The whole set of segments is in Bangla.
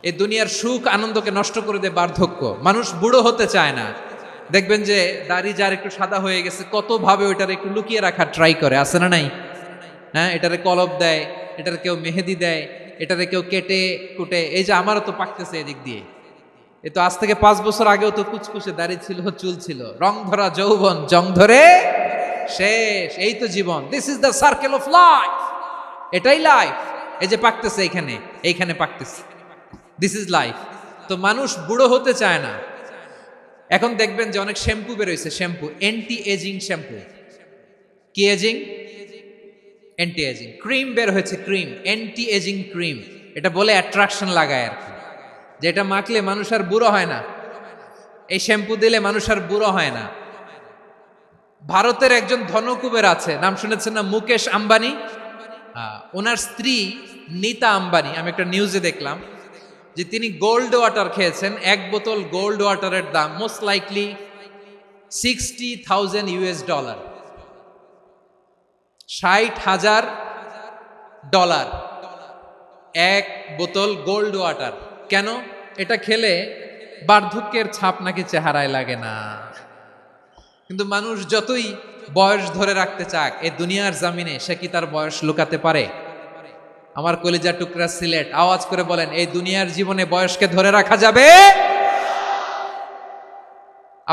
এই দুনিয়ার সুখ আনন্দকে নষ্ট করে দেয় বার্ধক্য। মানুষ বুড়ো হতে চায় না। দেখবেন যে দাড়ি যার একটু সাদা হয়ে গেছে কত ভাবে ওইটার একটু লুকিয়ে রাখার ট্রাই করে, আছে না নাই? হ্যাঁ, এটারে কলপ দেয়, এটার কেউ মেহেদি দেয়, এটারে কেউ কেটে কুটে। এই যে আমারও তো পাকতেছে এদিক দিয়ে, এ তো আজ থেকে 5 বছর আগেও তো কুচকুচে দাড়ি ছিল, চুল ছিল, রং ধরা যৌবন জং ধরে শেষ। এই তো জীবন, this is the circle of life. এটাই লাইফ। এই যে পাকতেছে এইখানে পাকতেছে, দিস ইজ লাইফ। তো মানুষ বুড়ো হতে চায় না। এখন দেখবেন যে অনেক শ্যাম্পু বেরোইছে, শ্যাম্পু অ্যান্টি এজিং শ্যাম্পু। কি এজিং? Anti ageing. ক্রিম বের হয়েছে, ক্রিম অ্যান্টি এজিং ক্রিম। এটা বলে অ্যাট্রাকশন লাগায় আর কি, যে এটা মাখলে মানুষ আর বুড়ো হয় না, এই শ্যাম্পু দিলে মানুষ আর বুড়ো হয় না। ভারতের একজন ধনকুবের আছে, নাম শুনেছেন না? মুকেশ আম্বানি। ওনার স্ত্রী নীতা আম্বানি, আমি একটা নিউজে দেখলাম যে তিনি গোল্ড ওয়াটার খেয়েছেন। 1 বোতল গোল্ড ওয়াটারের দাম মোস্ট লাইকলি $60,000, $60,000 1 বোতল গোল্ড ওয়াটার। কেন? এটা খেলে বার্ধক্যের ছাপ নাকি চেহারায় লাগে না। কিন্তু মানুষ যতই বয়স ধরে রাখতে চাক এই দুনিয়ার জামিনে, সে কি তার বয়স লুকাতে পারে? আমার কলিজা টুকরা সিলেট, আওয়াজ করে বলেন, এই দুনিয়ার জীবনে বয়সকে ধরে রাখা যাবে?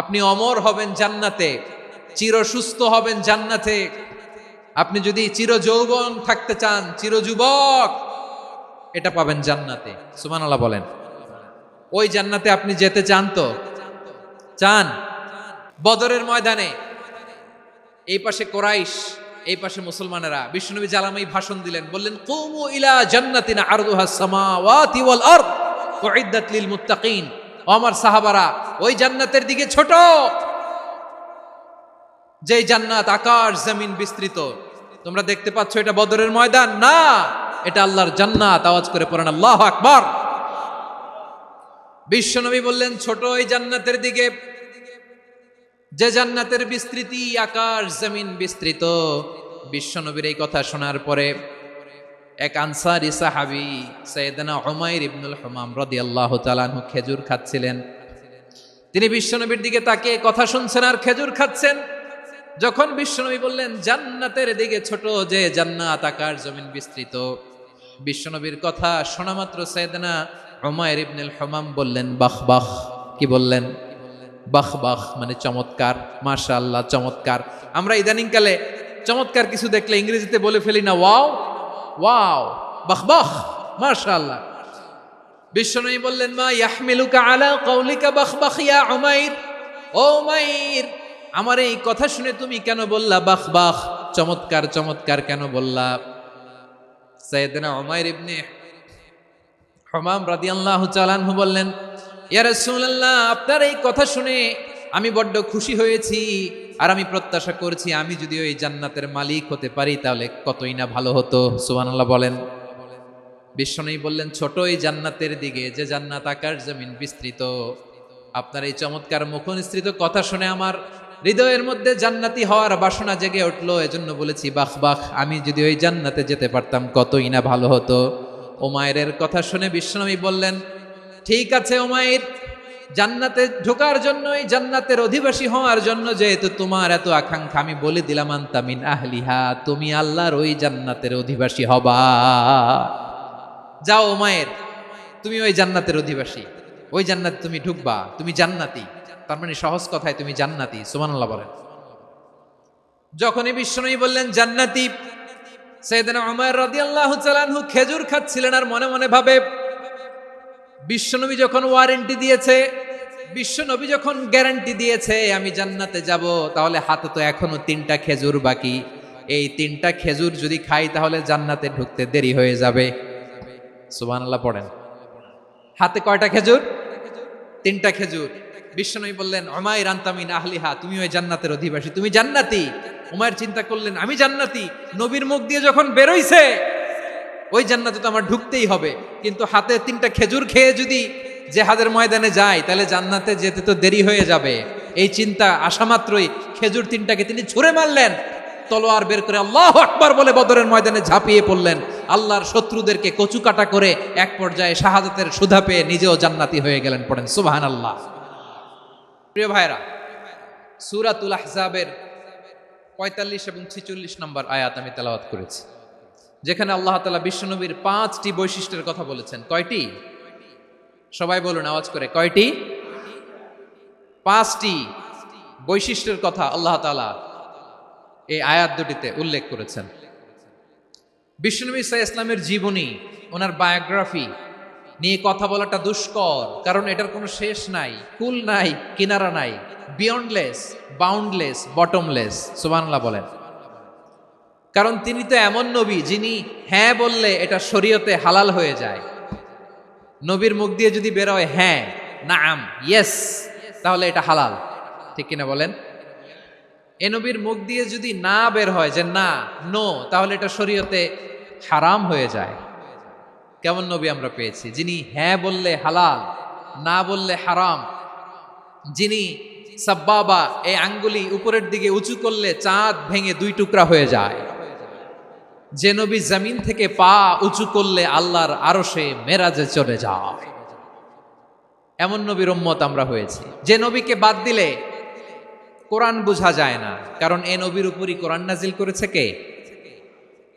আপনি অমর হবেন জান্নাতে, চির সুস্থ হবেন জান্নাতে। আপনি যদি চির যৌবন থাকতে চান, চির যুবক, এটা পাবেন জান্নাতে। সুবহানাল্লাহ বলেন। ওই জান্নাতে আপনি যেতে চান তো? চান? বদরের ময়দানে এই পাশে কোরাইশ, এই পাশে মুসলমানেরা, বিশ্বনবী জালামাই ভাষণ দিলেন, বললেন কুমু ইলা জান্নাতিন আরদুহাস সামাওয়াতি ওয়াল আরদ উইদ্দাত লিল মুত্তাকিন। ও আমার সাহাবারা, ওই জান্নাতের দিকে ছোট, যেই জান্নাত আকাশ জমিন বিস্তৃত। তোমরা দেখতে পাচ্ছ এটা বদরের ময়দান না, এটা আল্লাহর জান্নাত। আওয়াজ করে পড়েন আল্লাহু আকবার। বিশ্বনবী বললেন ছোট ওই জান্নাতের দিকে, যে জান্নাতের বিস্তৃতি আকাশ জমিন বিস্তৃত। বিশ্বনবীর এই কথা শোনার পরে এক আনসারী সাহাবী সাইয়েদনা উমাইর ইবনুল হুমাম রাদিয়াল্লাহু তাআলা আনহু খেজুর খাচ্ছিলেন। তিনি বিশ্বনবীর দিকে তাকিয়ে কথা শুনছেন আর খেজুর খাচ্ছেন। যখন বিশ্বনবী বললেন জান্নাতের দিকে ছোট, যে জান্নাত আকাশ জমিন বিস্তৃত, বিশ্বনবীর কথা শোনা মাত্র সাইয়েদনা উমাইর ইবনুল হুমাম বললেন বাহ বাহ। কি বললেন? বাহ বাহ, মানে চমৎকার, মাশাআল্লাহ, চমৎকার। আমরা ইদানিংকালে চমৎকার কিছু দেখলে ইংরেজিতে বলে ফেলি না, ওয়াও ওয়াও, বাহ বাহ, মাশাআল্লাহ। বিশ্বনবী বললেন মা ইয়াহমিলুকা আলা কওলিকা বাহ বাহ ইয়া উমাইর। ও উমাইর, আমার এই কথা শুনে তুমি কেন বললা বাহ বাহ, চমৎকার চমৎকার কেন বললা? সাইয়েদনা উমাইর ইবনে হুমাম রাদিয়াল্লাহু তাআলা আনহু বললেন ইয়া রাসূলুল্লাহ, আপনার এই কথা শুনে আমি বড্ড খুশি হয়েছি, আর আমি প্রত্যাশা করছি আমি যদি ওই জান্নাতের মালিক হতে পারি তাহলে কতই না ভালো হতো। সুবহানাল্লাহ বলেন। বিশ্বনবী বললেন ছোট এই জান্নাতের দিকে, যে জান্নাত আকাশ জমিন বিস্তৃত। আপনার এই চমৎকার মুখনিসৃত কথা শুনে আমার হৃদয়ের মধ্যে জান্নাতি হওয়ার বাসনা জেগে উঠলো, এজন্য বলেছি বাহ বাহ, আমি যদি ওই জান্নাতে যেতে পারতাম কতই না ভালো হতো। উমাইরের কথা শুনে বিশ্বনবী বললেন ঠিক আছে উমাইর, জান্নাতে ঢোকার জন্য, এই জান্নাতের অধিবাসী হওয়ার জন্য যেহেতু তোমার এত আকাঙ্ক্ষা, আমি বলে দিলাম আনতা মিন আহলিহা, তুমি আল্লাহর ওই জান্নাতের অধিবাসী হবা। যাও উমাইর, তুমি ওই জান্নাতের অধিবাসী, ওই জান্নাতে তুমি ঢুকবা, তুমি জান্নাতি। তার মানে সহজ কথায় তুমি জান্নাতি। সুবহানাল্লাহ বলেন। যখনই বিশ্বনবী বললেন জান্নাতি, সাইয়েদনা উমাইর রাদিয়াল্লাহু তাআলা আনহু খেজুর খাচ্ছিলেন আর মনে মনে ভাবে বিশ্বনবী যখন ওয়ারেন্টি দিয়েছে, বিশ্বনবী যখন গ্যারান্টি দিয়েছে আমি জান্নাতে যাব, তাহলে হাতে তো এখনো 3টা খেজুর বাকি। এই 3টা খেজুর যদি খাই তাহলে জান্নাতে ঢুকতে দেরি হয়ে যাবে। সুবহানাল্লাহ পড়েন। হাতে কয়টা খেজুর? 3টা খেজুর। বিশ্বনবী বললেন উমাইর আনতা মিন আহলিহা, তুমি ওই জান্নাতের অধিবাসী, তুমি জান্নাতি। উমাইর চিন্তা করলেন আমি জান্নাতি, নবীর মুখ দিয়ে যখন বেরোইছে ওই জান্নাতে তো আমার ঢুকতেই হবে, কিন্তু হাতে 3টা খেজুর খেয়ে যদি জিহাদের ময়দানে যাই তাহলে জান্নাতে যেতে তো দেরি হয়ে যাবে। এই চিন্তা আসা মাত্রই খেজুর 3টাকে তিনি ছুঁড়ে মারলেন, তলোয়ার বের করে আল্লাহু আকবার বলে বদরের ময়দানে ঝাঁপিয়ে পড়লেন। আল্লাহর শত্রুদেরকে কচুকাটা করে এক পর্যায়ে শাহাদাতের সুধা পেয়ে নিজেও জান্নাতি হয়ে গেলেন। পড়েন সুবহানাল্লাহ। প্রিয় ভাইরা, সূরাতুল আহজাবের ৪৫ এবং ৪৬ নম্বর আয়াত আমি তেলাওয়াত করেছি, যেখানে আল্লাহ তাআলা বিশ্বনবীর ৫টি বৈশিষ্ট্যের কথা বলেছেন। কয়টি? সবাই বলুন আওয়াজ করে, কয়টি? ৫টি বৈশিষ্ট্যের কথা আল্লাহ তাআলা এই আয়াত দুটিতে উল্লেখ করেছেন। বিশ্বনবী সাল্লাল্লাহু আলাইহি ইসলামের জীবনী, ওনার বায়োগ্রাফি নিয়ে কথা বলাটা দুষ্কর, কারণ এটার কোনো শেষ নাই, কুল নাই, কিনারা নাই, বিয়ন্ডলেস, বাউন্ডলেস, বটমলেস। সুবহানাল্লাহ বলেন। কারণ তিনি তো এমন নবী যিনি হ্যাঁ বললে এটা শরীয়তে হালাল হয়ে যায়। নবীর মুখ দিয়ে যদি বের হয় হ্যাঁ, নাম, ইয়েস, তাহলে এটা হালাল। ঠিক কিনা বলেন? এ নবীর মুখ দিয়ে যদি না বের হয় যে না, নো, তাহলে এটা শরীয়তে হারাম হয়ে যায়। কেমন নবী আমরা পেয়েছি, যিনি হ্যাঁ বললে হালাল, না বললে হারাম, যিনি সাব্বাবা, এই আঙ্গুলি উপরের দিকে উঁচু করলে চাঁদ ভেঙে 2 টুকরা হয়ে যায়, যে নবী জমিন থেকে পা উঁচু করলে আল্লাহর আরশে মেরাজে চলে যায়, এমন নবীর উম্মত আমরা হয়েছি। যে নবীকে বাদ দিলে কোরআন বোঝা যায় না, কারণ এ নবীর উপরই কোরআন নাজিল করেছে কে?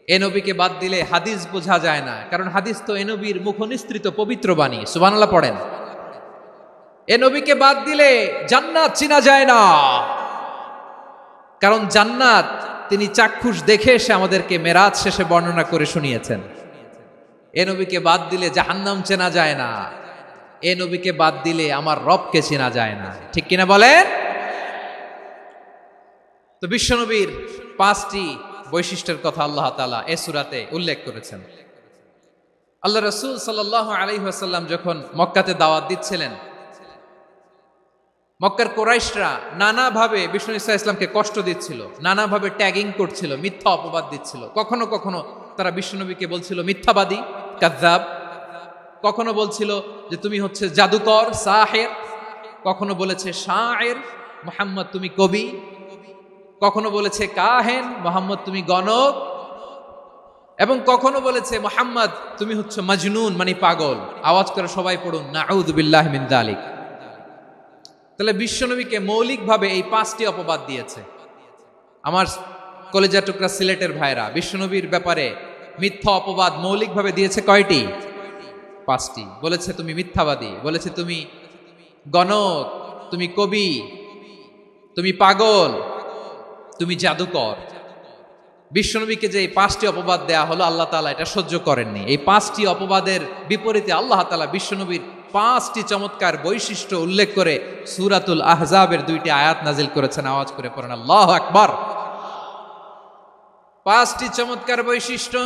এ নবীকে বাদ দিলে হাদিস বোঝা যায় না, কারণ হাদিস তো এ নবীর মুখনিসৃত পবিত্র বাণী। সুবহানাল্লাহ পড়েন। এ নবীকে বাদ দিলে জান্নাত চিনা যায় না, কারণ জান্নাত তিনি চাক্ষুষ দেখে এসে আমাদেরকে মেরাজ শেষে বর্ণনা করে শুনিয়েছেন। এ নবীকে বাদ দিলে জাহান্নাম চেনা যায় না, এ নবীকে বাদ দিলে আমার রবকে চেনা যায় না। ঠিক কিনা বলেন? তো বিশ্বনবীর 5টি বৈশিষ্ট্যের কথা আল্লাহ তাআলা এই সূরাতে উল্লেখ করেছেন। আল্লাহ রাসূল সাল্লাল্লাহু আলাইহি ওয়াসাল্লাম যখন মক্কাতে দাওয়াত দিচ্ছিলেন, মক্কার কুরাইশরা নানাভাবে বিষ্ণু ঈসা ইসলামকে কষ্ট দিচ্ছিল, নানাভাবে ট্যাগিং করছিল, মিথ্যা অপবাদ দিচ্ছিল। কখনো কখনো তারা বিশ্বনবীকে বলছিল মিথ্যাবাদী, কাযযাব। কখনো বলছিল যে তুমি হচ্ছে জাদুকর, সাহির। কখনো বলেছে শায়ের, মুহাম্মদ তুমি কবি। কখনো বলেছে কাহেন, মুহাম্মদ তুমি গণক। এবং কখনো বলেছে মুহাম্মদ তুমি হচ্ছে মাজনুন, মানে পাগল। আওয়াজ করে সবাই পড়ুন নাউযু বিল্লাহি মিন যালিক। তাহলে বিশ্বনবীকে মৌলিকভাবে এই 5টি অপবাদ দিয়েছে। আমার কলেজা টুকরা সিলেটের ভাইরা, বিশ্বনবীর ব্যাপারে মিথ্যা অপবাদ মৌলিকভাবে দিয়েছে কয়টি? 5টি। বলেছে তুমি মিথ্যাবাদী, বলেছে তুমি গণক, তুমি কবি, তুমি পাগল, তুমি জাদুকর। বিশ্বনবীকে যে এই 5টি অপবাদ দেয়া হলো, আল্লাহ তাআলা এটা সহ্য করেননি। এই 5টি অপবাদের বিপরীতে আল্লাহ তাআলা বিশ্বনবীর 5টি চমৎকার বৈশিষ্ট্য উল্লেখ করে সূরাতুল আহজাবের 2টি আয়াত নাজিল করেছেন। আওয়াজ করে পড়েন আল্লাহু আকবার। 5টি চমৎকার বৈশিষ্ট্য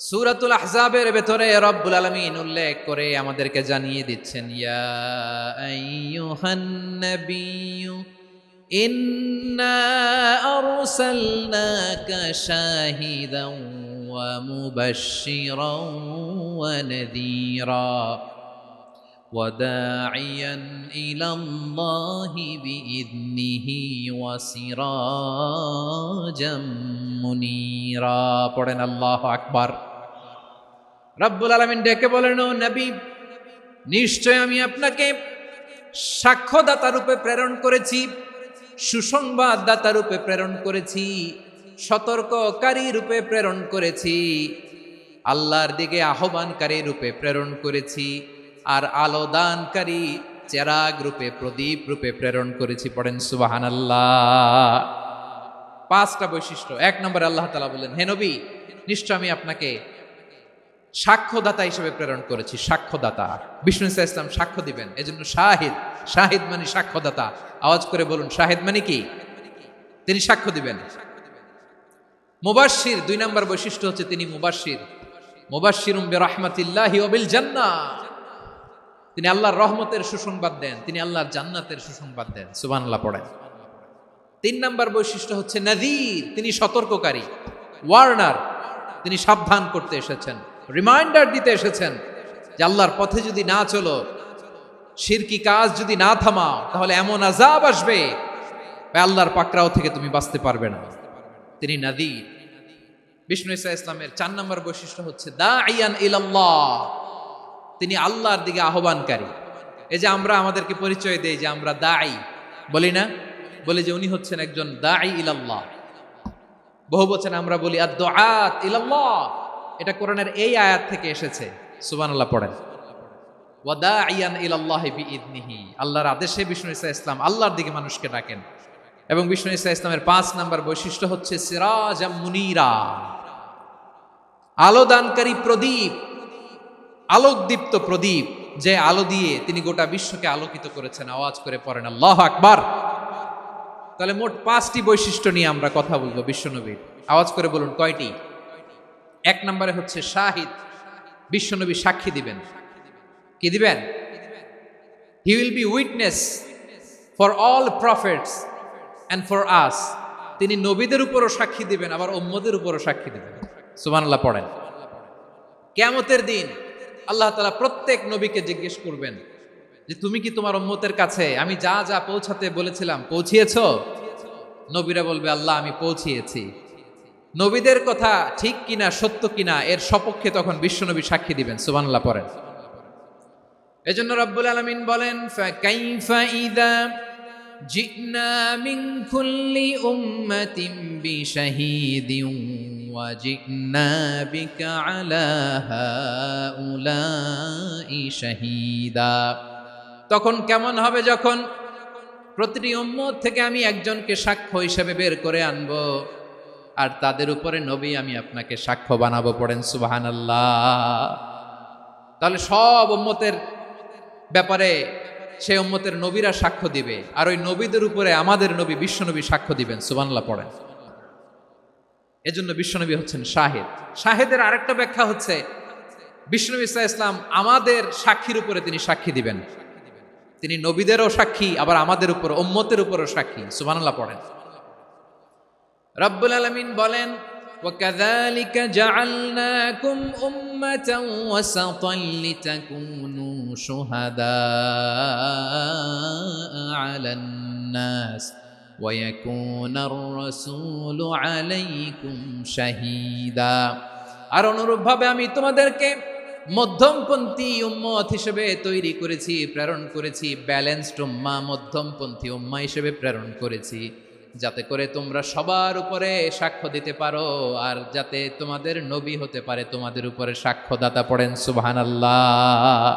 সূরাতুল আহজাবের ভেতরে রব্বুল আলামিন উল্লেখ করে আমাদেরকে জানিয়ে দিচ্ছেন, ইয়া আইয়ুহান নাবিয়্যু ইন্না আরসালনাকা শাহিদান ওয়া মুবাশশিরান ওয়া নাযীরা ওয়া দাঈয়ান ইলাল্লাহি বিইذনিহি ওয়া সিরাজাম মুনীরা। পড়েন আল্লাহু আকবার। রব্বুল আলামিন ডেকে বলেন, ও নবী, নিশ্চয় আমি আপনাকে সাক্ষ্যদাতা রূপে প্রেরণ করেছি, সুসংবাদদাতা রূপে প্রেরণ করেছি, সতর্ককারী রূপে প্রেরণ করেছি, আল্লাহর দিকে আহ্বানকারী রূপে প্রেরণ করেছি, আর আলো দানকারী চেরাগ রূপে, প্রদীপ রূপে প্রেরণ করেছি। পড়েন সুবহানাল্লাহ। 5টা বৈশিষ্ট্য। 1 নম্বরে আল্লাহ তাআলা বলেন, হে নবী, নিশ্চয় আমি আপনাকে সাক্ষ্যদাতা হিসেবে প্রেরণ করেছি। সাক্ষ্যদাতা, বিষ্ণু ঈসা ইসলাম সাক্ষ্য দিবেন, এজন্য শাহিদ। শাহিদ মানে সাক্ষ্যদাতা। আওয়াজ করে বলুন, শাহিদ মানে কি? তিনি সাক্ষ্য দিবেন। মুবাশশির, 2 নম্বর বৈশিষ্ট্য হচ্ছে তিনি মুবাশশির। মুবাশশিরুম বিরাহমাতিল্লাহি ওয়া বিল জান্নাহ। তিনি আল্লাহর রহমতের সুসংবাদ দেন, তিনি আল্লাহর জান্নাতের সুসংবাদ দেন। সুবহানাল্লাহ পড়েন। 3 নম্বর বৈশিষ্ট্য হচ্ছে নাযীর, তিনি সতর্ককারী, ওয়ার্নার। তিনি সাবধান করতে এসেছেন, রিমাইন্ডার দিতে এসেছেন যে আল্লাহর পথে যদি না চলো, শিরকি কাজ যদি না থামাও, তাহলে এমন আযাব আসবে আল্লাহর পাকড়াও থেকে তুমি বাঁচতে পারবে না। তিনি নাযীর। বিষ্ণু ঈসা ইসলামের 4 নম্বর বৈশিষ্ট্য হচ্ছে দাঈয়ান ইলাল্লাহ, তিনি আল্লাহর দিকে আহ্বানকারী। এই যে আমরা আমাদেরকে পরিচয় দেই যে আমরা দাঈ, বলি না? বলি যে উনি হচ্ছেন একজন দাঈ ইলাল্লাহ। বহু বচনে আমরা বলি আদ-দুআত ইলাল্লাহ, এটা কোরআনের এই আয়াত থেকে এসেছে। সুবহানাল্লাহ পড়েন। ওয়া দাঈয়ান ইলাল্লাহি বিইذনিহি, আল্লাহর আদেশে বিষ্ণু ঈসা ইসলাম আল্লাহর দিকে মানুষকে ডাকেন। এবং বিষ্ণু ঈসা ইসলামের 5 নম্বর বৈশিষ্ট্য হচ্ছে সিরাজাম মুনীরা, আলোদানকারী প্রদীপ, আলোকদীপ্ত প্রদীপ, যে আলো দিয়ে তিনি গোটা বিশ্বকে আলোকিত করেছেন। আওয়াজ করে পড়েন আল্লাহু আকবার। তাহলে মোট 5টি বৈশিষ্ট্য নিয়ে আমরা কথা বলবো বিশ্বনবীর। আওয়াজ করে বলুন কয়টি? 1 নম্বরে হচ্ছে শাহিদ, বিশ্বনবী সাক্ষী দিবেন। কি দিবেন? He will be witness for all prophets and for us, তিনি নবীদের উপরও সাক্ষী দিবেন, আবার উম্মতের উপরও সাক্ষী দিবেন। সুবহানাল্লাহ পড়েন। কিয়ামতের দিন আল্লাহ তাআলা প্রত্যেক নবীকে জিজ্ঞেস করবেন যে তুমি কি তোমার উম্মতের কাছে আমি যা যা পৌঁছাতে বলেছিলাম পৌঁছিয়েছো? নবীরা বলবে আল্লাহ আমি পৌঁছিয়েছি। নবীদের কথা ঠিক কিনা, সত্য কিনা, এর সপক্ষে তখন বিশ্বনবী সাক্ষী দিবেন। সুবহানাল্লাহ পড়েন। এজন্য রব্বুল আলামিন বলেন ফাকাইফা ইযা জিনা মিন কুল্লি উম্মাতিন বিশাহীদিন ওয়া জিনা বিকা আলা হাউলাই শাহীদা, তখন কেমন হবে যখন প্রতিটি উম্মত থেকে আমি একজনকে সাক্ষ্য হিসেবে বের করে আনবো, আর তাদের উপরে নবী আমি আপনাকে সাক্ষ্য বানাবো। পড়েন সুবহানাল্লাহ। তাহলে সব উম্মতের ব্যাপারে সেই উম্মতের নবীরা সাক্ষ্য দিবে, আর ওই নবীদের উপরে আমাদের নবী বিশ্বনবী সাক্ষ্য দিবেন। সুবহানাল্লাহ পড়েন। এজন্য বিশ্বনবী হচ্ছেন শাহিদ। শাহিদের আরেকটা ব্যাখ্যা হচ্ছে বিশ্বনবী সাল্লাল্লাহু আলাইহি ওয়াসাল্লাম আমাদের সাক্ষীর উপরে তিনি সাক্ষী দিবেন। তিনি নবীদেরও সাক্ষী, আবার আমাদের উপর উম্মতের উপরও সাক্ষী। সুবহানাল্লাহ পড়েন। রব্বুল আলামিন বলেন وَكَذَلِكَ جَعَلْنَاكُمْ أُمَّةً وَسَطًا لِتَكُونُوا شُهَدَاءَ عَلَى النَّاسِ وَيَكُونَ الرَّسُولُ عَلَيْكُمْ شَهِيدًا, আর অনুরূপভাবে আমি তোমাদেরকে মধ্যমপন্থী উম্মত হিসেবে তৈরি করেছি, প্রেরণ করেছি। ব্যালেন্সড উম্মাহ, মধ্যমপন্থী উম্মাহ হিসেবে প্রেরণ করেছি, যাতে করে তোমরা সবার উপরে সাক্ষ্য দিতে পারো, আর যাতে তোমাদের নবী হতে পারে তোমাদের উপরে সাক্ষ্যদাতা। পড়েন সুবহানাল্লাহ।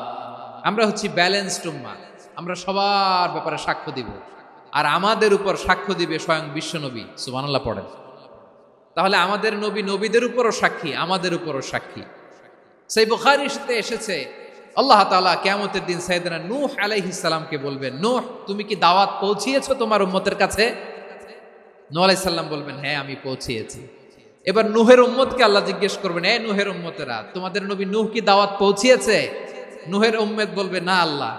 আমরা হচ্ছি ব্যালেন্সড উম্মাহ, আমরা সবার ব্যাপারে সাক্ষ্য দিব, আর আমাদের উপর সাক্ষ্য দিবে স্বয়ং বিশ্বনবী। সুবহানাল্লাহ পড়েন। তাহলে আমাদের নবী নবীদের উপরও সাক্ষী, আমাদের উপরও সাক্ষী। সেই বুখারীতে এসেছে আল্লাহ তাআলা কিয়ামতের দিন সাইয়েদনা নূহ আলাইহিস সালামকে বলবেন, নূহ তুমি কি দাওয়াত পৌঁছিয়েছো তোমার উম্মতের কাছে? নূহ আলাইহিস সালাম বলবেন হ্যাঁ আমি পৌঁছিয়েছি। এবার নূহের উম্মতকে আল্লাহ জিজ্ঞেস করবেন, এ নূহের উম্মতেরা তোমাদের নবী নূহ কি দাওয়াত পৌঁছিয়েছে? নূহের উম্মত বলবে না আল্লাহ,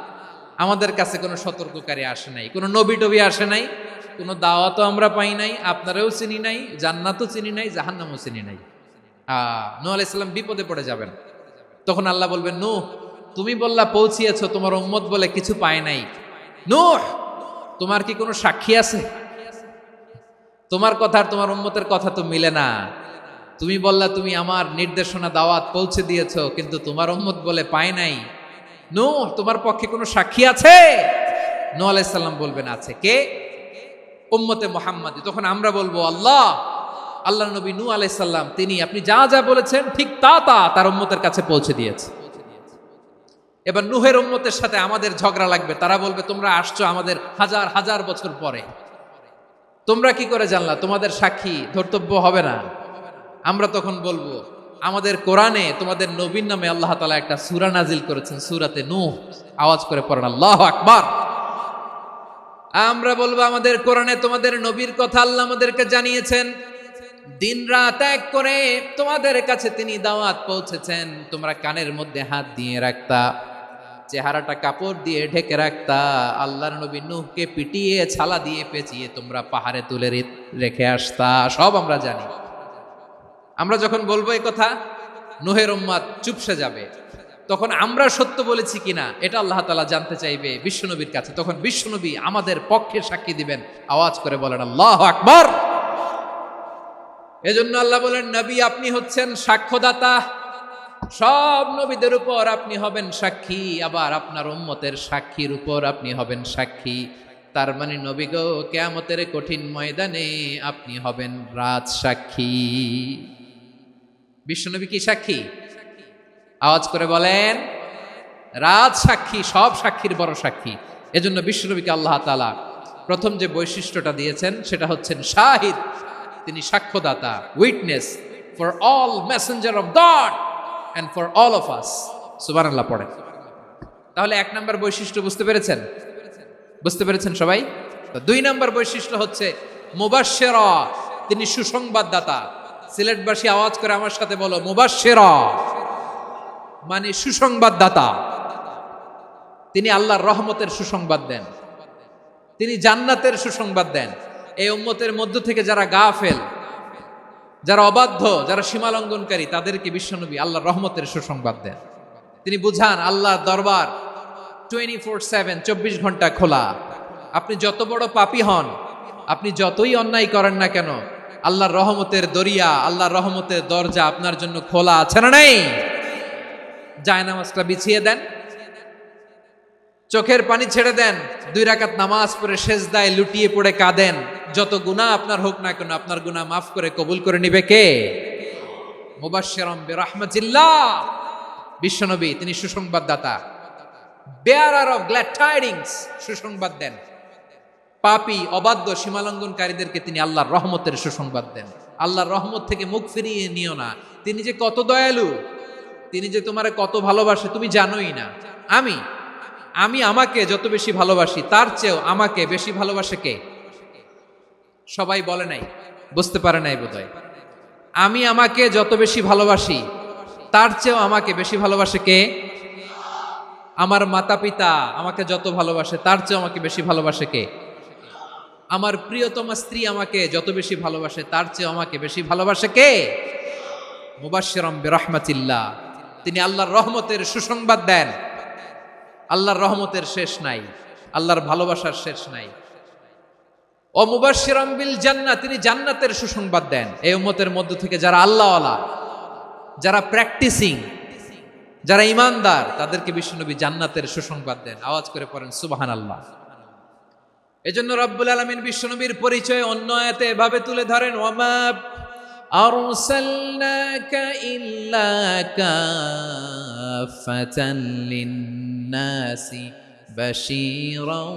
আমাদের কাছে কোনো সতর্ককারী আসে নাই, কোনো নবী টবি আসে নাই, কোনো দাওয়াতও আমরা পাই নাই, আপনারাও চিনি নাই, জান্নাতও চিনি নাই, জাহান্নামও চিনি নাই। নূহ আলাইহিস সালাম বিপদে পড়ে যাবেন। তখন আল্লাহ বলবেন নূহ তুমি বললা পৌঁছিয়েছো, তোমার উম্মত বলে কিছু পায় নাই। নূহ তোমার কি কোনো সাক্ষী আছে? তোমার কথা আর তোমার উম্মতের কথা তো মিলে না। তুমি বললা তুমি আমার নির্দেশনা দাওয়াত পৌঁছে দিয়েছো, কিন্তু তোমার উম্মত বলে পায় নাই। নূহ তোমার পক্ষে কোনো সাক্ষী আছে? নূহ আলাইহিস সালাম বলবেন আছে। কে? উম্মতে মুহাম্মাদি। তখন আমরা বলবো আল্লাহ, আল্লাহর নবী নূহ আলাইহিস সালাম তিনি আপনি যা যা বলেছেন ঠিক তা তা তার উম্মতের কাছে পৌঁছে দিয়েছে। এবার নূহের উম্মতের সাথে আমাদের ঝগড়া লাগবে। তারা বলবে তোমরা আসছো আমাদের হাজার হাজার বছর পরে, তোমরা কি করে জানলা? তোমাদের সাক্ষী ধর্তব্য হবে না। আমরা তখন বলবো আমাদের কোরআনে তোমাদের নবীর নামে আল্লাহ তাআলা একটা সূরা নাজিল করেছেন, সূরাতে নূহ। আওয়াজ করে পড়েন আল্লাহু আকবার। আমরা বলবো আমাদের কোরআনে তোমাদের নবীর কথা আল্লাহ আমাদেরকে জানিয়েছেন, দিন রাত এক করে তোমাদের কাছে তিনি দাওয়াত পৌঁছেছেন। তোমরা কানের মধ্যে হাত দিয়ে রাখতা, চেহারাটা কাপড় দিয়ে ঢেকে রাখতা, আল্লাহর নবী নূহকে পিটিয়ে ছালা দিয়ে পেঁচিয়ে তোমরা পাহাড়ে তুলে রেখে আসতা। সব আমরা জানি। আমরা যখন বলবো এই কথা, নূহের উম্মত চুপসে যাবে। তখন আমরা সত্য বলেছি কিনা এটা আল্লাহ তাআলা জানতে চাইবে বিশ্বনবীর কাছে। তখন বিশ্বনবী আমাদের পক্ষে সাক্ষী দিবেন। আওয়াজ করে বলেন আল্লাহু আকবার। এজন্য আল্লাহ বলেন, নবী আপনি হচ্ছেন সাক্ষ্যদাতা, সব নবীদের উপর আপনি হবেন সাক্ষী, আবার আপনার উম্মতের সাক্ষীর উপর আপনি হবেন সাক্ষী। তার মানে নবী গো, কিয়ামতের কঠিন ময়দানে আপনি হবেন রাজ সাক্ষী। বিশ্বনবী কি সাক্ষী? আওয়াজ করে বলেন রাজ সাক্ষী, সব সাক্ষীর বড় সাক্ষী। এজন্য বিশ্বনবীকে আল্লাহ তাআলা প্রথম যে বৈশিষ্ট্যটা দিয়েছেন সেটা হচ্ছেন শাহিদ। তিনি সাক্ষ্যদাতা, witness for all messenger of God and for all of us। সুবহানাল্লাহ পড়েন। তাহলে এক নাম্বার বৈশিষ্ট্য বুঝতে পেরেছেন? বুঝতে পেরেছেন সবাই? তো দুই নাম্বার বৈশিষ্ট্য হচ্ছে মুবাশশিরা, তিনি সুসংবাদদাতা। সিলেটবাসী আওয়াজ করে আমার সাথে বলো, মুবাশশিরা মানে সুসংবাদদাতা। তিনি আল্লাহর রহমতের সুসংবাদ দেন, তিনি জান্নাতের সুসংবাদ দেন। এই উম্মতের মধ্য থেকে যারা গাফেল, যারা অবাধ্য, যারা সীমালঙ্ঘনকারী, তাদেরকে বিশ্বনবী আল্লাহর রহমতের সুসংবাদ দেন। তিনি বুঝান আল্লাহর দরবার 24/7, 24 ঘন্টা খোলা। আপনি যত বড় পাপী হন, আপনি যতই অন্যায় করেন না কেন, আল্লাহর রহমতের দরিয়া, আল্লাহর রহমতের দরজা আপনার জন্য খোলা আছে না নাই? জায়নামাজটা বিছিয়ে দেন, চোখের পানি ছেড়ে দেন, 2 রাকাত নামাজ পড়ে সেজদায় লুটিয়ে পড়ে কাঁদেন। যত গুনাহ আপনার হোক না কেন, আপনার গুনাহ মাফ করে কবুল করে নিবে কে? মুবাশশিরাম বিরাহমাতিল্লাহ। বিশ্বনবী তিনি সুসংবাদদাতা, বেয়ারার অফ গ্ল্যাড টাইডিংস, সুসংবাদ দেন। পাপী, অবাধ্য, সীমালঙ্ঘনকারীদেরকে তিনি আল্লাহর রহমতের সুসংবাদ দেন। আল্লাহর রহমত থেকে মুখ ফিরিয়ে নিও না। তিনি যে কত দয়ালু, তিনি যে তোমারে কত ভালোবাসে তুমি জানোই না। আমি আমাকে যত বেশি ভালোবাসি, তার চেয়েও আমাকে বেশি ভালোবাসে কে? সবাই বলে নাই, বুঝতে পারে নাই বোধহয়। আমি আমাকে যত বেশি ভালোবাসি, তার চেয়েও আমাকে বেশি ভালোবাসে কে? আমার মাতা পিতা আমাকে যত ভালোবাসে, তার চেয়েও আমাকে বেশি ভালোবাসে কে? আমার প্রিয়তমা স্ত্রী আমাকে যত বেশি ভালোবাসে, তার চেয়েও আমাকে বেশি ভালোবাসে কে? মুবাশশিরাম বিরাহমাতিল্লাহ, তিনি আল্লাহর রহমতের সুসংবাদ দেন। আল্লাহর রহমতের শেষ নাই, আল্লাহর ভালোবাসার শেষ নাই। ও মুবাশশিরাম বিল জান্নাহ, তিনি জান্নাতের সুসংবাদ দেন। এই উম্মতের মধ্য থেকে যারা আল্লাহওয়ালা, যারা প্র্যাকটিসিং, যারা ঈমানদার, তাদেরকে বিশ্বনবী জান্নাতের সুসংবাদ দেন। আওয়াজ করে পড়েন সুবহানাল্লাহ। এজন্য রব্বুল আলামিন বিশ্বনবীর পরিচয় অন্য আয়াতে এভাবে তুলে ধরেন, ওয়ামা আরসালনাকা ইল্লা কাফাতান লিন-নাসি বাশীরাও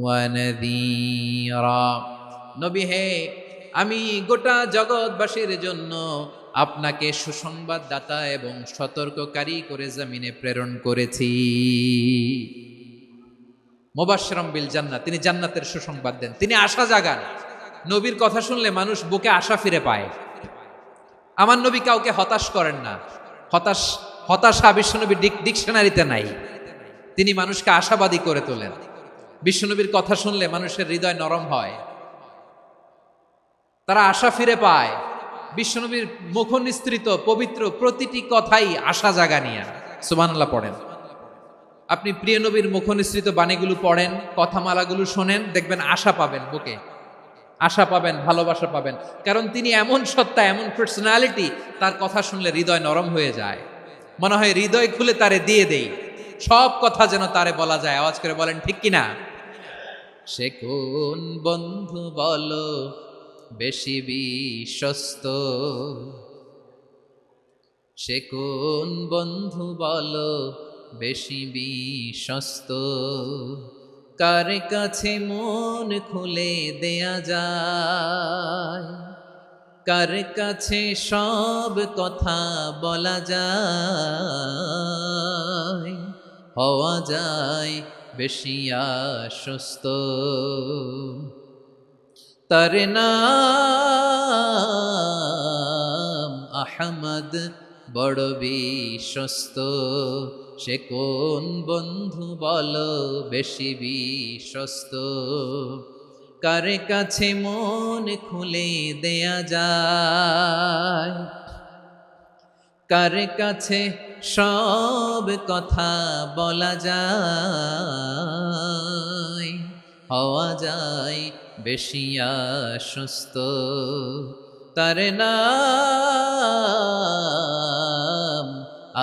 ওয়া নাযীরা। নবী হে, আমি গোটা জগৎবাসীর জন্য আপনাকে সুসংবাদদাতা এবং সতর্ককারী করে জমিনে প্রেরণ করেছি। মুবাশশিরাম বিল জান্নাহ, তিনি জান্নাতের সুসংবাদ দেন, তিনি আশা জাগান। নবীর কথা শুনলে মানুষ বুকে আশা ফিরে পায়। আমার নবী কাউকে হতাশ করেন না। হতাশা বিশ্বনবীর ডিকশনারিতে নাই। তিনি মানুষকে আশাবাদী করে তোলেন। বিশ্বনবীর কথা শুনলে মানুষের হৃদয় নরম হয়, তারা আশা ফিরে পায়। বিশ্বনবীর মুখ নিঃসৃত পবিত্র প্রতিটি কথাই আশা জাগানিয়া। সুবহানাল্লাহ পড়েন। আপনি প্রিয় নবীর মুখ নিঃসৃত বাণীগুলো পড়েন, কথামালাগুলো শোনেন, দেখবেন আশা পাবেন, বুকে আশা পাবেন, ভালোবাসা পাবেন। কারণ তিনি এমন সত্তা, এমন পার্সোনালিটি, তার কথা শুনলে হৃদয় নরম হয়ে যায়। মনে হয় হৃদয় খুলে তারে দিয়ে দেই, সব কথা যেন তারে বলা যায়। আওয়াজ করে বলেন ঠিক কিনা? সে কোন বন্ধু বলো বেশি বিশ্বস্ত, সে কোন বন্ধু বলো বেশি বিশ্বস্ত, কার কাছে মন খুলে দেয়া যায়, কার কাছে সব কথা বলা যায়, হওয়া যায় বেশি আশ্বস্ত। তার নাম আহমদ, বড় বিশ্বস্ত। সে কোন বন্ধু বলো বেশি বিশ্বস্ত, কার কাছে মন খুলে দেয়া যায়, কার কাছে সব কথা বলা যায়, হওয়া যায় বেশি আশ্বস্ত, তার নাম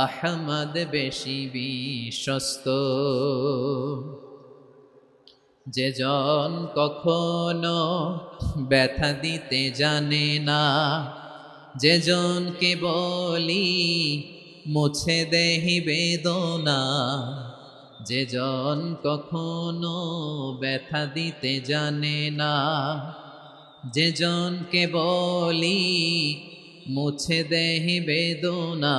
আহমদ বেশি বিশ্বস্ত। যে জন কখনো ব্যথা দিতে জানে না, যে জনকে বলি মুছে দেহি বেদনা, যে জন কখনো ব্যথা দিতে জানে না, যে জনকে বলি মুছে দেহি বেদনা,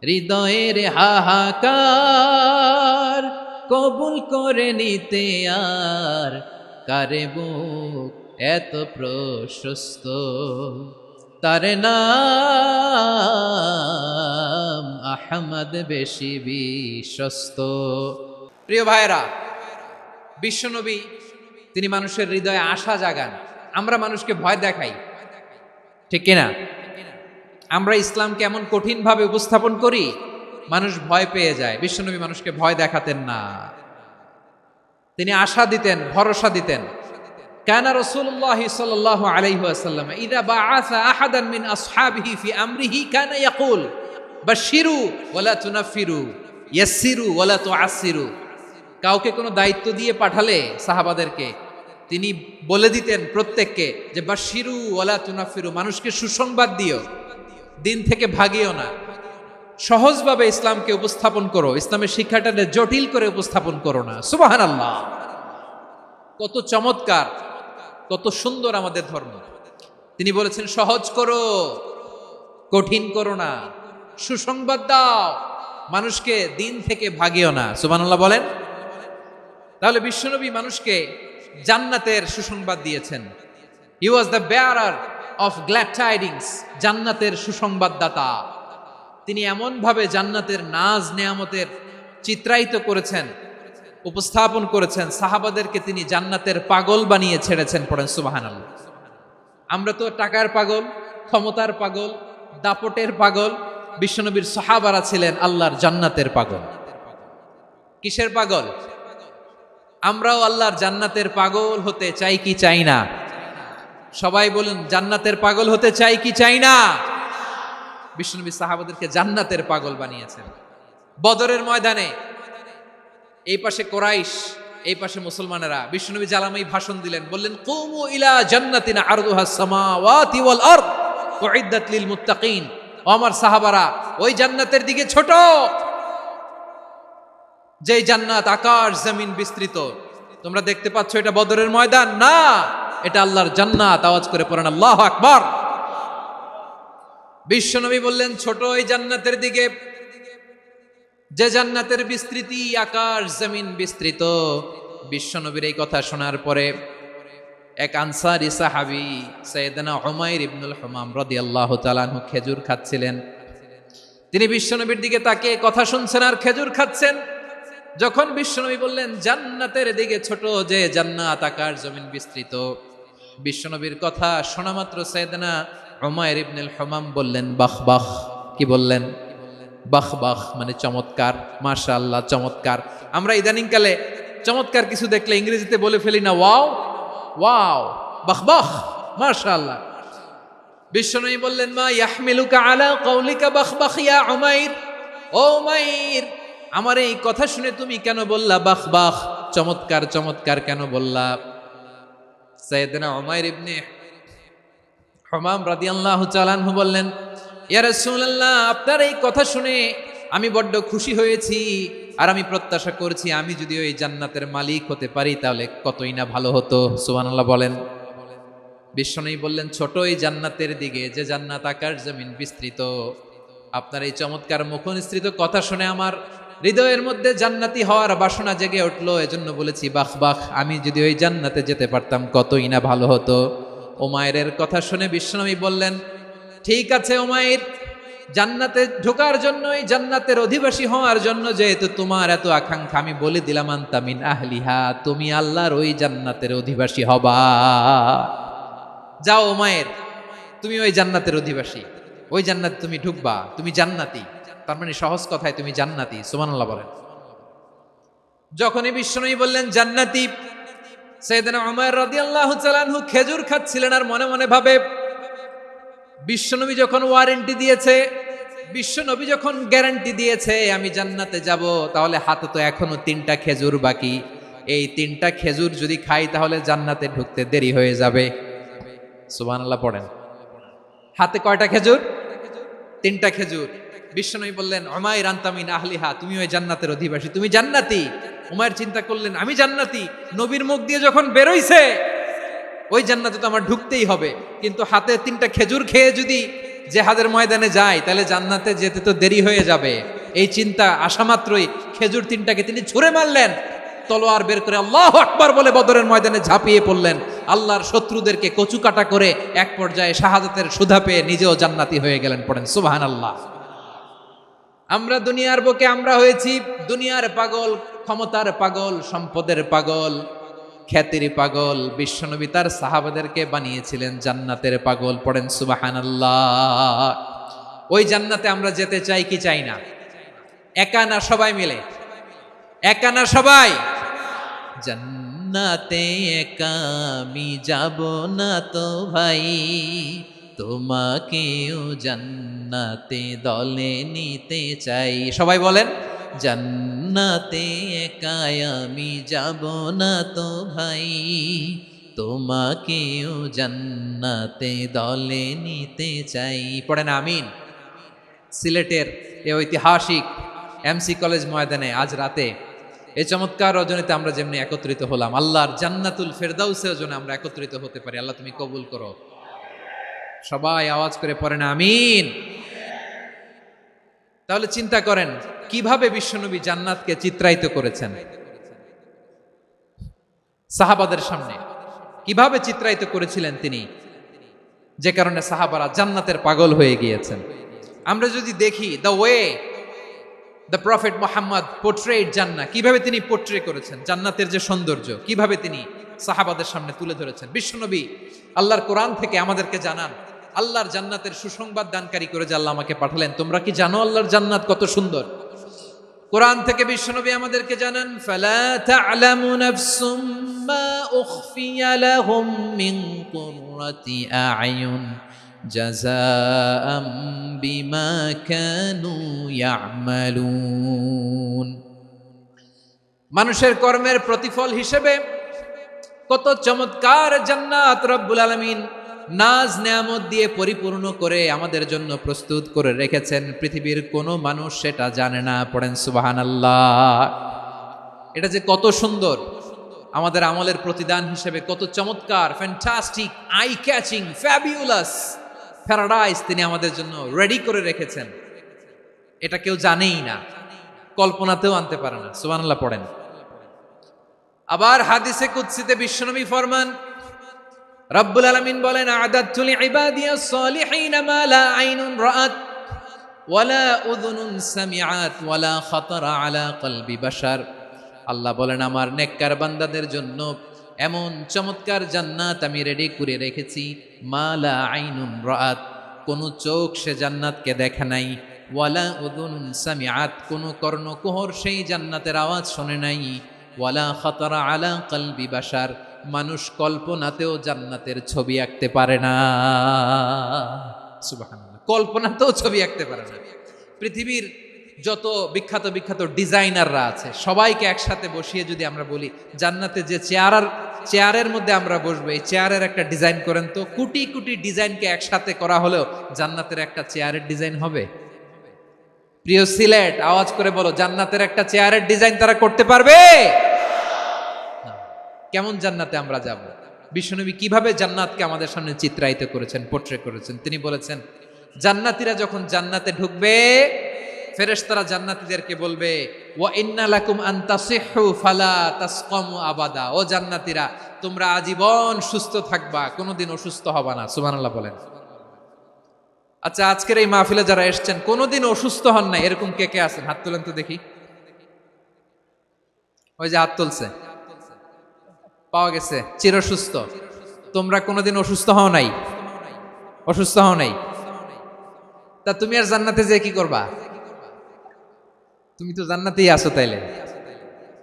হৃদয়ের হাহাকার কবুল করে নিতে আর কারে বুক এত প্রশস্ত, তার নাম আহমদ বেশি বিশ্বস্ত। প্রিয় ভাইরা, বিশ্বনবী তিনি মানুষের হৃদয়ে আশা জাগান। আমরা মানুষকে ভয় দেখাই, ঠিক কিনা? আমরা ইসলামকে এমন কঠিন ভাবে উপস্থাপন করি, মানুষ ভয় পেয়ে যায়। বিশ্বনবী মানুষকে ভয় দেখাতেন না, তিনি আশা দিতেন, ভরসা দিতেন। কানা রাসূলুল্লাহ সাল্লাল্লাহু আলাইহি ওয়াসাল্লাম ইযা বাআসা আহাদান মিন আসহাবিহি ফি আমরিহি কানা ইয়াকুল বাশশিরু ওয়ালা তুনাফিরু ইয়াসসিরু ওয়ালা তুআসসিরু। কাউকে কোনো দায়িত্ব দিয়ে পাঠালে সাহাবাদেরকে তিনি বলে দিতেন প্রত্যেককে যে বাশশিরু ওয়ালা তুনাফিরু, মানুষকে সুসংবাদ দিও, দিন থেকে ভাগিও না, সহজভাবে ইসলামকে উপস্থাপন করো, ইসলামের শিক্ষাটাকে জটিল করে উপস্থাপন করো না। সুবহানাল্লাহ, কত চমৎকার, কত সুন্দর আমাদের ধর্ম। তিনি বলেছেন সহজ করো, কঠিন করো না, সুসংবাদ দাও, মানুষকে দিন থেকে ভাগিও না। সুবহানাল্লাহ বলেন। তাহলে বিশ্বনবী মানুষকে জান্নাতের সুসংবাদ দিয়েছেন। He was the bearer of glad tidings, জান্নাতের সুসংবাদদাতা। তিনি এমনভাবে জান্নাতের নাজ নেয়ামতের চিত্রায়িত করেছেন, উপস্থাপন করেছেন, সাহাবাদেরকে তিনি জান্নাতের পাগল বানিয়ে ছেড়েছেন। পড়েন সুবহানাল্লাহ। আমরা তো টাকার পাগল, ক্ষমতার পাগল, দাপটের পাগল। বিশ্বনবীর সাহাবারা ছিলেন আল্লাহর জান্নাতের পাগল। কিসের পাগল? আমরাও আল্লাহর জান্নাতের পাগল হতে চাই কি চাই না? সবাই বলুন, জান্নাতের পাগল হতে চাই কি চাই না? বিশ্বনবী সাহাবাদেরকে জান্নাতের পাগল বানিয়েছেন। বদরের ময়দানে এই পাশে কোরাইশ, এই পাশে মুসলমানেরা। বিশ্বনবী জালামাই ভাষণ দিলেন, বললেন কুমু ইলা জান্নাতিন আরদুহাস সামাওয়াতি ওয়াল আরদ উইদ্দাত লিল মুত্তাকিন। ও আমার সাহাবারা, ওই জান্নাতের দিকে ছোট, যেই জান্নাত আকাশ জমিন বিস্তৃত। তোমরা দেখতে পাচ্ছ এটা বদরের ময়দান না, এটা আল্লাহর জান্নাত। আওয়াজ করে পড়েন আল্লাহু আকবার। বিশ্বনবী বললেন ছোট ওই জান্নাতের দিকে, যে জান্নাতের বিস্তৃতি আকাশ জমিন বিস্তৃত। বিশ্বনবীর এই কথা শোনার পরে এক আনসারী সাহাবী সাইয়েদনা উমাইর ইবনুল হুমাম রাদিয়াল্লাহু তাআলা আনহু খেজুর খাচ্ছিলেন। তিনি বিশ্বনবীর দিকে তাকিয়ে কথা শুনছেন আর খেজুর খাচ্ছেন। যখন বিশ্বনবী বললেন জান্নাতের দিকে ছোট, যে জান্নাত আকাশ জমিন বিস্তৃত, বিশ্বনবীর কথা শোনা মাত্র সাইয়েদনা উমাইর ইবনুল হুমাম বললেন বাহ বাহ। কি বললেন? বাহ বাহ, মানে চমৎকার, মাশাআল্লাহ, চমৎকার। আমরা ইদানিং কালে চমৎকার কিছু দেখলে ইংরেজিতে বলে ফেলি না ওয়াও ওয়াও, বাহ বাহ, মাশাআল্লাহ। বিশ্বনবী বললেন মা ইয়াহমিলুকা আলা কওলিকা বাহ বাহ ইয়া উমাইর। ও উমাইর, আমার এই কথা শুনে তুমি কেন বললা বাহ বাহ, চমৎকার চমৎকার কেন বললা? সাইয়েদনা উমাইর ইবনে হুমাম রাদিয়াল্লাহু তাআলা আনহু বললেন ইয়া রাসূলুল্লাহ, আপনার এই কথা শুনে আমি বড্ড খুশি হয়েছি, আর আমি প্রত্যাশা করছি আমি যদি ওই জান্নাতের মালিক হতে পারি তাহলে কতই না ভালো হতো। সুবহানাল্লাহ বলেন। বিশ্বনবী বললেন ছোট এই জান্নাতের দিকে, যে জান্নাত আকাশ জমিন বিস্তৃত। আপনার এই চমৎকার মুখনিসৃত কথা শুনে আমার হৃদয়ের মধ্যে জান্নাতি হওয়ার বাসনা জেগে উঠলো, এজন্য বলেছি বাহ বাহ, আমি যদি ওই জান্নাতে যেতে পারতাম কতই না ভালো হতো। উমাইরের কথা শুনে বিশ্বনবী বললেন ঠিক আছে উমাইর, জান্নাতে ঢোকার জন্য, এই জান্নাতের অধিবাসী হওয়ার জন্য যেহেতু তোমার এত আকাঙ্ক্ষা, আমি বলে দিলাম আনতা মিন আহলিহা, তুমি আল্লাহর ওই জান্নাতের অধিবাসী হবা। যাও উমাইর, তুমি ওই জান্নাতের অধিবাসী। ওই জান্নাতে তুমি ঢুকবা, তুমি জান্নাতি। তার মানে সহজ কথায় তুমি জান্নাতি। সুবহানাল্লাহ বলেন। যখনই বিশ্বনবী বললেন জান্নাতি, সাইয়েদনা উমর রাদিয়াল্লাহু তাআলা আনহু খেজুর খাচ্ছিলেন আর মনে মনে ভাবে, বিশ্বনবী যখন ওয়ারেন্টি দিয়েছে, বিশ্বনবী যখন গ্যারান্টি দিয়েছে আমি জান্নাতে যাব, তাহলে হাতে তো এখনো 3টা খেজুর বাকি। এই 3টা খেজুর যদি খাই তাহলে জান্নাতে ঢুকতে দেরি হয়ে যাবে। সুবহানাল্লাহ পড়েন। হাতে কয়টা খেজুর? 3টা খেজুর। বিশ্বনবী বললেন, উমাইর আনতা মিন আহলিহা, তুমি ওই জান্নাতের অধিবাসী, তুমি জান্নাতি। উমাইর চিন্তা করলেন, আমি জান্নাতি, নবীর মুখ দিয়ে যখন বেরোইছে ওই জান্নাতে তো আমার ঢুকতেই হবে, কিন্তু হাতে 3টা খেজুর খেয়ে যদি জিহাদের ময়দানে যায় তাহলে জান্নাতে যেতে তো দেরি হয়ে যাবে। এই চিন্তা আসা মাত্রই খেজুর 3টাকে তিনি ছুঁড়ে মারলেন, তলোয়ার বের করে আল্লাহু আকবার বলে বদরের ময়দানে ঝাঁপিয়ে পড়লেন। আল্লাহর শত্রুদেরকে কচুকাটা করে এক পর্যায়ে শাহাদাতের সুধা পেয়ে নিজেও জান্নাতি হয়ে গেলেন। পড়েন সুবহানাল্লাহ। আমরা দুনিয়ার বুকে আমরা হয়েছি দুনিয়ার পাগল, ক্ষমতার পাগল, সম্পদের পাগল, খ্যাতির পাগল। বিশ্বনবী তার সাহাবাদেরকে বানিয়েছিলেন জান্নাতের পাগল। পড়েন সুবহানাল্লাহ। ওই জান্নাতে আমরা যেতে চাই কি চাই না? একা না সবাই মিলে? একা না সবাই? জান্নাতে একা আমি যাব না তো ভাই, তোমাকেও জান্নাতে দলে নিতে চাই। সবাই বলেন, জান্নাতে একা আমি যাব না তো ভাই, তোমাকেও জান্নাতে দলে নিতে চাই। পড়েন আমিন। সিলেটের এই ঐতিহাসিক এমসি কলেজ ময়দানে আজ রাতে এই চমৎকার রজনীতে আমরা যেমনি একত্রিত হলাম, আল্লাহর জান্নাতুল ফেরদাউসের জন্য আমরা একত্রিত হতে পারি। আল্লাহ তুমি কবুল করো। সবাই আওয়াজ করে পড়েন আমিন। তাহলে চিন্তা করেন কিভাবে বিশ্বনবী জান্নাতকে চিত্রায়িত করেছেন সাহাবাদের সামনে, কিভাবে চিত্রায়িত করেছিলেন তিনি, যে কারণে সাহাবারা জান্নাতের পাগল হয়ে গিয়েছেন। আমরা যদি দেখি the way the prophet Muhammad portrait জান্নাত, কিভাবে তিনি পোর্ট্রে করেছেন জান্নাতের যে সৌন্দর্য, কিভাবে তিনি সাহাবাদের সামনে তুলে ধরেছেন। বিশ্বনবী আল্লাহর কোরআন থেকে আমাদেরকে জানান, আল্লাহর জান্নাতের সুসংবাদ দানকারী করে যে আল্লাহ আমাকে পাঠালেন। তোমরা কি জানো আল্লাহর জান্নাত কত সুন্দর? কোরআন থেকে বিশ্বনবী আমাদেরকে জানান, ফালা তা'লামু নাফসুম মা উখফিয়া লাহুম মিন কুররাতি আ'য়ুন জাযাআম বিমা কানু ইয়া'মালুন। মানুষের কর্মের প্রতিফল হিসেবে কত চমৎকার জান্নাত রব্বুল আলামিন নাজ নেয়ামত দিয়ে পরিপূর্ণ করে আমাদের জন্য প্রস্তুত করে রেখেছেন। পৃথিবীর কোনো মানুষ সেটা জানে না। পড়েন সুবহানাল্লাহ। এটা যে কত সুন্দর, আমাদের আমলের প্রতিদান হিসেবে কত চমৎকার, fantastic, eye catching, fabulous paradise তিনি আমাদের জন্য রেডি করে রেখেছেন। এটা কেউ জানেই না, কল্পনাতেও আনতে পারে না। সুবহানাল্লাহ পড়েন। আবার হাদিসে কুদসিতে বিশ্বনবী ফরমান, রব্বুল আলামিন বলেন, আ'দাতু লিইবাদিয়াস সালিহিনা মা লা আইনুন রাআত ওয়ালা উযুনুন সামিআত ওয়ালা খাতারা আলা কলবি বাশার। আল্লাহ বলেন, আমার নেককার বান্দাদের জন্য এমন চমৎকার জান্নাত আমি রেডি করে রেখেছি, মা লা আইনুন রাআত, কোন চোখ সে জান্নাতকে দেখে নাই, ওয়ালা উযুনুন সামিআত, কোন কর্ণকুহর সেই জান্নাতের আওয়াজ শোনে নাই, ওয়ালা খাতারা আলা কলবি বাশার, মানুষ কল্পনাতেও জান্নাতের ছবি আঁকতে পারে না। সুবহানাল্লাহ, কল্পনাতেও ছবি আঁকতে পারে না। পৃথিবীর যত বিখ্যাত বিখ্যাত ডিজাইনাররা আছে সবাইকে একসাথে বসিয়ে যদি আমরা বলি জান্নাতে যে চেয়ারের মধ্যে আমরা বসবো, এই চেয়ারের একটা ডিজাইন করেন তো, কোটি কোটি ডিজাইনকে একসাথে করা হলেও জান্নাতের একটা চেয়ারের ডিজাইন হবে? প্রিয় সিলেট, আওয়াজ করে বলো, জান্নাতের একটা চেয়ারের ডিজাইন তারা করতে পারবে? কেমন জান্নাতে আমরা যাব? বিশ্বনবী কিভাবে জান্নাতকে আমাদের সামনে চিত্রায়িত করেছেন, পোর্ট্রে করেছেন। তিনি বলেছেন, জান্নাতীরা যখন জান্নাতে ঢুকবে, ফেরেশতারা জান্নাতীদেরকে বলবে, ওয়া ইন্না লাকুম আন তাসিহু ফালা তাসকামু আবাদা, ও জান্নাতীরা তোমরা আজীবন সুস্থ থাকবা, কোনোদিন অসুস্থ হবা না। সুবহানাল্লাহ বলেন। আচ্ছা, আজকের এই মাহফিলে যারা এসেছেন কোনোদিন অসুস্থ হন না, এরকম কে কে আছেন? হাত তোলেন তো দেখি। ওই যে হাত তুলছে, পাওয়া গেছে, চিরসুস্থ। তোমরা কোনোদিন অসুস্থ হও নাই? অসুস্থ হও নাই? তা তুমি আর জান্নাতে যে কি করবা? তুমি তো জান্নাতেই আছো তাইলে।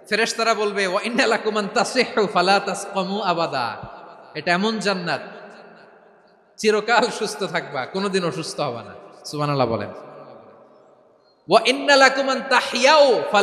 ফেরেশতারা বলবে ওয়া ইন্না লাকুম আন তাসিহু ফালা তাসকামু আবাদা, এটা এমন জান্নাত চিরকাল সুস্থ থাকবা, কোনোদিন অসুস্থ হবা না। সুবহানাল্লাহ বলেন। ওয়া ইন্না লাকুম আন তাহইয়াউ ফালা